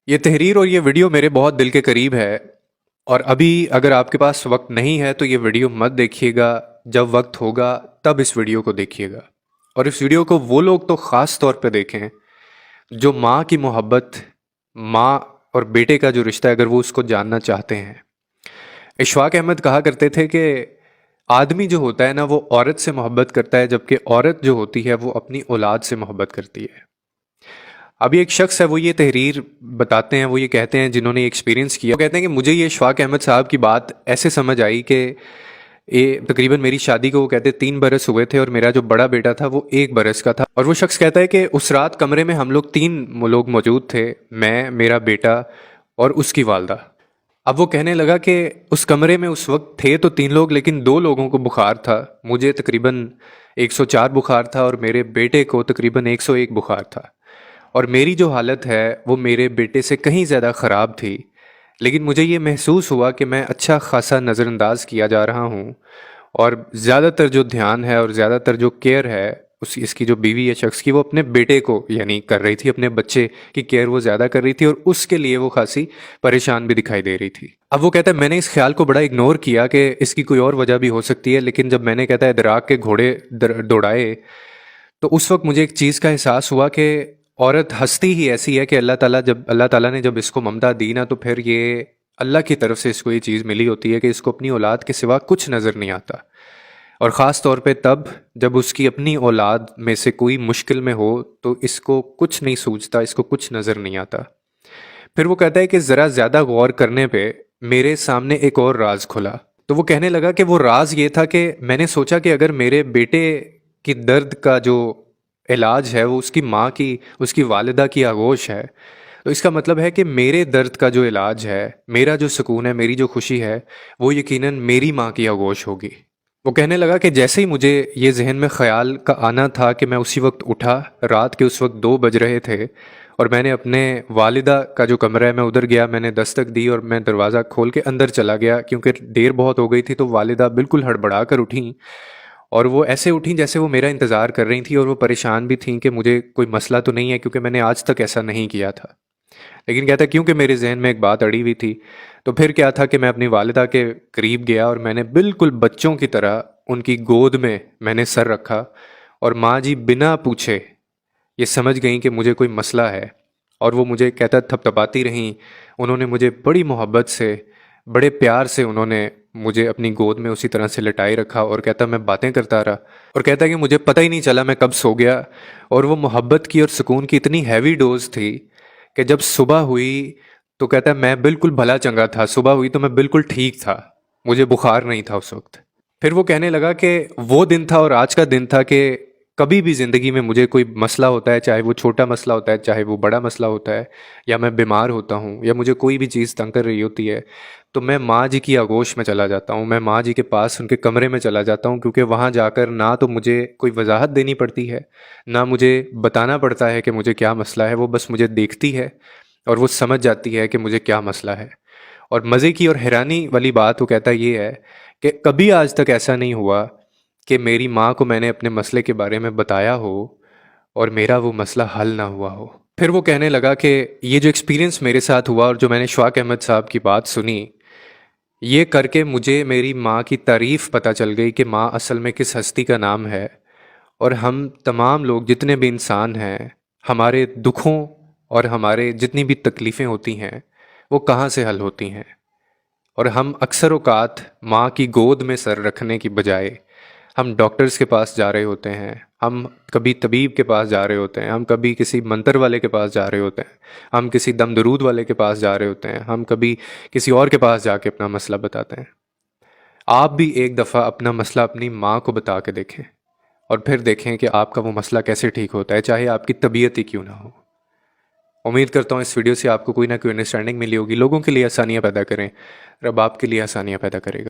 ये तहरीर और ये वीडियो मेरे बहुत दिल के करीब है। और अभी अगर आपके पास वक्त नहीं है तो ये वीडियो मत देखिएगा। जब वक्त होगा तब इस वीडियो को देखिएगा। और इस वीडियो को वो लोग तो ख़ास तौर पे देखें जो माँ की मोहब्बत, माँ और बेटे का जो रिश्ता है, अगर वो उसको जानना चाहते हैं। इशफाक अहमद कहा करते थे कि आदमी जो होता है ना, वो औरत से मोहब्बत करता है, जबकि औरत जो होती है वो अपनी औलाद से मोहब्बत करती है। अभी एक शख्स है, वो ये तहरीर बताते हैं, वो ये कहते हैं जिन्होंने एक्सपीरियंस किया, वो कहते हैं कि मुझे ये इशफाक अहमद साहब की बात ऐसे समझ आई कि ये तकरीबन मेरी शादी को, वो कहते 3 बरस हुए थे और मेरा जो बड़ा बेटा था वो 1 बरस का था। और वो शख्स कहता है कि उस रात कमरे में हम लोग 3 लोग मौजूद थे, मैं, मेरा बेटा और उसकी वालदा। अब वो कहने लगा कि उस कमरे में उस वक्त थे तो 3 लोग, लेकिन 2 लोगों को बुखार था। मुझे तकरीबन 104 बुखार था और मेरे बेटे को तकरीबन 101 बुखार था। और मेरी जो हालत है वो मेरे बेटे से कहीं ज़्यादा ख़राब थी। लेकिन मुझे ये महसूस हुआ कि मैं अच्छा खासा नज़रअंदाज किया जा रहा हूँ। और ज़्यादातर जो ध्यान है और ज़्यादातर जो केयर है उस इसकी जो बीवी है शख्स की, वो अपने बेटे को यानी कर रही थी, अपने बच्चे की केयर वो ज़्यादा कर रही थी और उसके लिए वो खासी परेशान भी दिखाई दे रही थी। अब वो कहता है मैंने इस ख्याल को बड़ा इग्नोर किया कि इसकी कोई और वजह भी हो सकती है, लेकिन जब मैंने, कहता है, दराग के घोड़े दौड़ाए तो उस वक्त मुझे एक चीज़ का एहसास हुआ कि औरत हस्ती ही ऐसी है कि अल्लाह ताला ने जब इसको ममता दी ना, तो फिर ये अल्लाह की तरफ से इसको ये चीज़ मिली होती है कि इसको अपनी औलाद के सिवा कुछ नज़र नहीं आता। और ख़ास तौर पे तब जब उसकी अपनी औलाद में से कोई मुश्किल में हो तो इसको कुछ नहीं सूझता, इसको कुछ नज़र नहीं आता। फिर वो कहता है कि ज़रा ज़्यादा गौर करने पे मेरे सामने एक और राज खुला। तो वो कहने लगा कि वो राज ये था कि मैंने सोचा कि अगर मेरे बेटे की दर्द का जो इलाज है वो उसकी माँ की, उसकी वालिदा की आगोश है, तो इसका मतलब है कि मेरे दर्द का जो इलाज है, मेरा जो सुकून है, मेरी जो खुशी है, वो यकीनन मेरी माँ की आगोश होगी। वो कहने लगा कि जैसे ही मुझे ये जहन में ख्याल का आना था कि मैं उसी वक्त उठा, रात के उस वक्त 2 बज रहे थे, और मैंने अपने वालिदा का जो कमरा है मैं उधर गया, मैंने दस्तक दी और मैं दरवाज़ा खोल के अंदर चला गया, क्योंकि देर बहुत हो गई थी। तो वालिदा बिल्कुल हड़बड़ा कर उठी और वो ऐसे उठी जैसे वो मेरा इंतज़ार कर रही थी, और वो परेशान भी थी कि मुझे कोई मसला तो नहीं है, क्योंकि मैंने आज तक ऐसा नहीं किया था। लेकिन कहता है क्योंकि मेरे जहन में एक बात अड़ी हुई थी, तो फिर क्या था कि मैं अपनी वालिदा के करीब गया और मैंने बिल्कुल बच्चों की तरह उनकी गोद में मैंने सर रखा। और माँ जी बिना पूछे ये समझ गई कि मुझे कोई मसला है, और वो मुझे, कहता, थपथपाती रहीं। उन्होंने मुझे बड़ी मोहब्बत से, बड़े प्यार से उन्होंने मुझे अपनी गोद में उसी तरह से लिटाए रखा। और कहता मैं बातें करता रहा, और कहता कि मुझे पता ही नहीं चला मैं कब सो गया। और वो मोहब्बत की और सुकून की इतनी हैवी डोज थी कि जब सुबह हुई तो, कहता है, मैं बिल्कुल भला चंगा था। सुबह हुई तो मैं बिल्कुल ठीक था, मुझे बुखार नहीं था उस वक्त। फिर वो कहने लगा कि वो दिन था और आज का दिन था कि कभी भी ज़िंदगी में मुझे कोई मसला होता है, चाहे वो छोटा मसला होता है, चाहे वो बड़ा मसला होता है, या मैं बीमार होता हूँ, या मुझे कोई भी चीज़ तंग कर रही होती है, तो मैं माँ जी की आगोश में चला जाता हूँ, मैं माँ जी के पास उनके कमरे में चला जाता हूँ। क्योंकि वहाँ जाकर ना तो मुझे कोई वजाहत देनी पड़ती है, ना मुझे बताना पड़ता है कि मुझे क्या मसला है। वो बस मुझे देखती है और वो समझ जाती है कि मुझे क्या मसला है। और मज़े की और हैरानी वाली बात वो कहता ये है कि कभी आज तक ऐसा नहीं हुआ कि मेरी माँ को मैंने अपने मसले के बारे में बताया हो और मेरा वो मसला हल ना हुआ हो। फिर वो कहने लगा कि ये जो एक्सपीरियंस मेरे साथ हुआ और जो मैंने इशफाक अहमद साहब की बात सुनी, ये करके मुझे मेरी माँ की तारीफ़ पता चल गई कि माँ असल में किस हस्ती का नाम है। और हम तमाम लोग जितने भी इंसान हैं, हमारे दुखों और हमारे जितनी भी तकलीफ़ें होती हैं वो कहाँ से हल होती हैं। और हम अक्सर औक़ात माँ की गोद में सर रखने की बजाय हम डॉक्टर्स के पास जा रहे होते हैं, हम कभी तबीब के पास जा रहे होते हैं, हम कभी किसी मंतर वाले के पास जा रहे होते हैं, हम किसी दम दरूद वाले के पास जा रहे होते हैं, हम कभी किसी और के पास जाके अपना मसला बताते हैं। आप भी एक दफ़ा अपना मसला अपनी माँ को बता के देखें और फिर देखें कि आपका वो मसला कैसे ठीक होता है, चाहे आपकी तबीयत ही क्यों ना हो। उम्मीद करता हूँ इस वीडियो से आपको कोई ना कोई अंडरस्टैंडिंग मिली होगी। लोगों के लिए आसानियाँ पैदा करें, रब आपके लिए आसानियाँ पैदा करेगा।